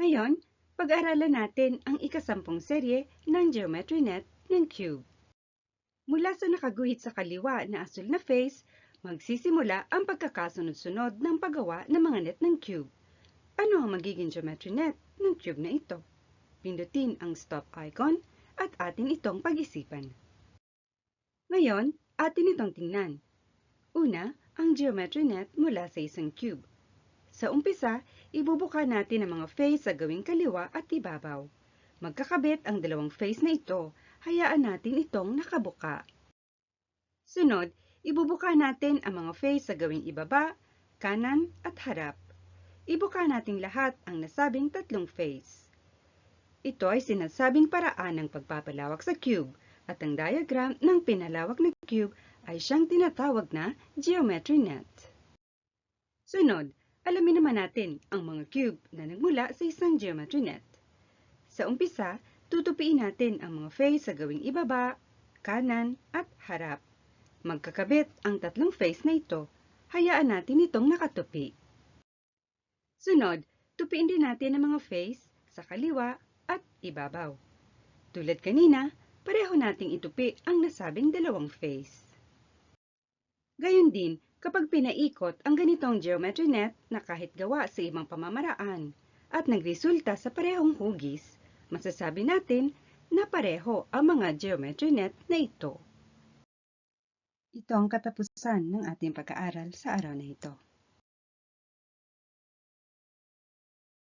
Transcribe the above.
Ngayon, pag-aralan natin ang ikasampung serye ng Geometry Net ng Cube. Mula sa nakaguhit sa kaliwa na asul na face, magsisimula ang pagkakasunod-sunod ng paggawa ng mga net ng cube. Ano ang magiging geometry net ng cube na ito? Pindutin ang stop icon at atin itong pag-isipan. Ngayon, atin itong tingnan. Una, ang geometry net mula sa isang cube. Sa umpisa, ibubuka natin ang mga face sa gawing kaliwa at ibabaw. Magkakabit ang dalawang face na ito, hayaan natin itong nakabuka. Sunod, ibubuka natin ang mga face sa gawing ibaba, kanan at harap. Ibuka natin lahat ang nasabing tatlong face. Ito ay sinasabing paraan ng pagpapalawak sa cube at ang diagram ng pinalawak na cube ay siyang tinatawag na geometry net. Sunod, alamin naman natin ang mga cube na nagmula sa isang geometry net. Sa umpisa, tutupiin natin ang mga face sa gawing ibaba, kanan at harap. Magkakabit ang tatlong face na ito, hayaan natin itong nakatupi. Sunod, tupiin din natin ang mga face sa kaliwa at ibabaw. Tulad kanina, pareho nating itupi ang nasabing dalawang face. Gayon din, kapag pinaikot ang ganitong geometry net na kahit gawa sa ibang pamamaraan at nagresulta sa parehong hugis, masasabi natin na pareho ang mga geometry net na ito. Ito ang katapusan ng ating pag-aaral sa araw na ito.